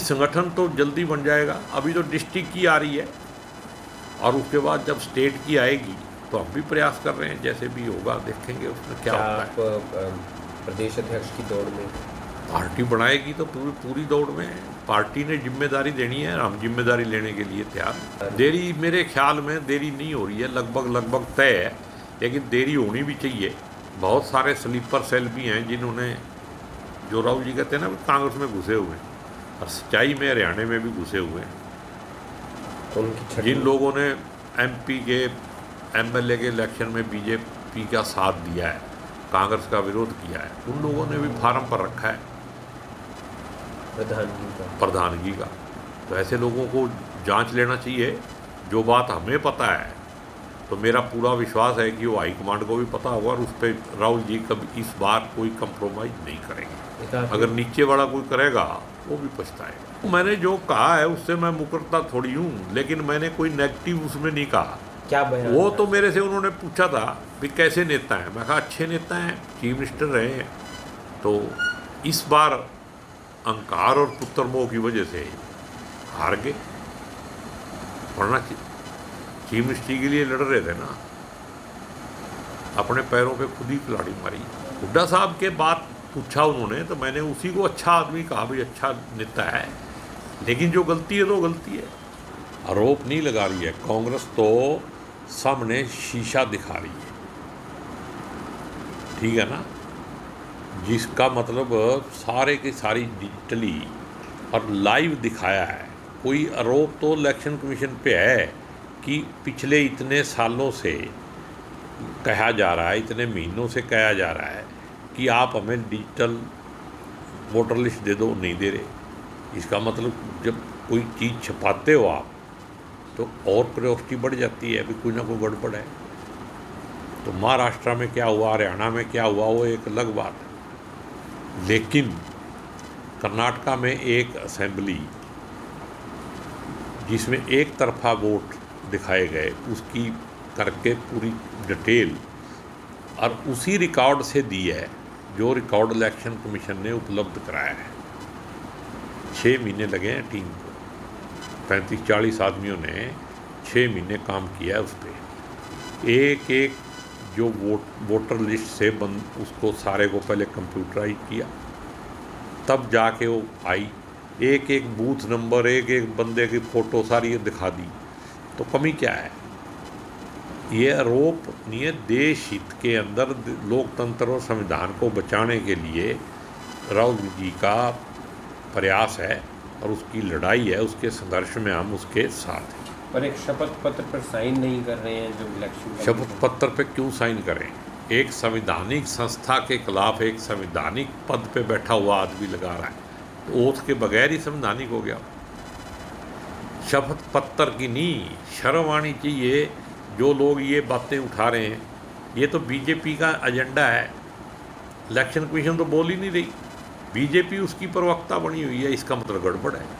संगठन तो जल्दी बन जाएगा। अभी तो डिस्ट्रिक्ट की आ रही है और उसके बाद जब स्टेट की आएगी तो हम भी प्रयास कर रहे हैं, जैसे भी होगा देखेंगे उसमें क्या होता है। आप प्रदेश अध्यक्ष की दौड़ में? पार्टी बनाएगी तो पूरी दौड़ में है। पार्टी ने जिम्मेदारी देनी है, हम जिम्मेदारी लेने के लिए तैयार हैं। देरी मेरे ख्याल में देरी नहीं हो रही है, लगभग तय है, लेकिन देरी होनी भी चाहिए। बहुत सारे स्लीपर सेल भी हैं जिन्होंने, जो राहुल जी कहते हैं ना, कांग्रेस में घुसे हुए हैं और सच्चाई में हरियाणा में भी घुसे हुए हैं। तो जिन लोगों ने MP के MLA के इलेक्शन में BJP का साथ दिया है, कांग्रेस का विरोध किया है, उन लोगों ने भी फार्म पर रखा है प्रधानगी का। तो ऐसे लोगों को जांच लेना चाहिए। जो बात हमें पता है तो मेरा पूरा विश्वास है कि वो हाईकमांड को भी पता होगा और उस पर राहुल जी कभी इस बार कोई कंप्रोमाइज़ नहीं करेंगे। अगर नीचे वाला कोई करेगा वो भी पछताएगा। मैंने जो कहा है उससे मैं मुकरता थोड़ी हूँ, लेकिन मैंने कोई नेगेटिव उसमें नहीं कहा। क्या बयान? वो तो मेरे से उन्होंने पूछा था कि कैसे नेता हैं, मैं कहा अच्छे नेता हैं, चीफ मिनिस्टर रहे हैं। तो इस बार अहंकार और पुत्र मोह की वजह से हार गए, वरना चीफ मिनिस्ट्री के लिए लड़ रहे थे ना। अपने पैरों पे खुद ही खिलाड़ी मारी। हुड्डा साहब के बात पूछा उन्होंने तो मैंने उसी को अच्छा आदमी कहा, भाई अच्छा नेता है, लेकिन जो गलती है तो गलती है। आरोप नहीं लगा रही है कांग्रेस, तो सामने शीशा दिखा रही है, ठीक है ना, जिसका मतलब सारे की सारी डिजिटली और लाइव दिखाया है। कोई आरोप तो इलेक्शन कमीशन पे है कि पिछले इतने सालों से कहा जा रहा है, इतने महीनों से कहा जा रहा है कि आप हमें डिजिटल वोटर लिस्ट दे दो, नहीं दे रहे। इसका मतलब जब कोई चीज़ छपाते हो आप तो और क्यूरियोसिटी बढ़ जाती है, अभी कोई ना कोई गड़बड़ है। तो महाराष्ट्र में क्या हुआ, हरियाणा में क्या हुआ, वो एक अलग बात है। लेकिन कर्नाटका में एक असेंबली जिसमें एक तरफा वोट दिखाए गए, उसकी करके पूरी डिटेल और उसी रिकॉर्ड से दी है जो रिकॉर्ड इलेक्शन कमीशन ने उपलब्ध कराया है। 6 महीने लगे हैं टीम को, 35-40 आदमियों ने 6 महीने काम किया है उस पर। एक एक जो वोटर लिस्ट से उसको सारे को पहले कंप्यूटराइज किया, तब जाके वो आई। एक एक बूथ नंबर, एक एक बंदे की फ़ोटो सारी ये दिखा दी। तो कमी क्या है? ये आरोप नहीं है, देश हित के अंदर लोकतंत्र और संविधान को बचाने के लिए राहुल जी का प्रयास है और उसकी लड़ाई है, उसके संघर्ष में हम उसके साथ हैं। पर एक शपथ पत्र पर साइन नहीं कर रहे हैं जो इलेक्शन। शपथ पत्र पे क्यों साइन करें? एक संवैधानिक संस्था के खिलाफ एक संवैधानिक पद पे बैठा हुआ आदमी लगा रहा है, तो ओथ के बगैर ही संवैधानिक हो गया। शपथ पत्र की नहीं, शर्म आनी चाहिए। जो लोग ये बातें उठा रहे हैं, ये तो बीजेपी का एजेंडा है। इलेक्शन कमीशन तो बोल ही नहीं रही, बीजेपी उसकी प्रवक्ता बनी हुई है, इसका मतलब गड़बड़ है।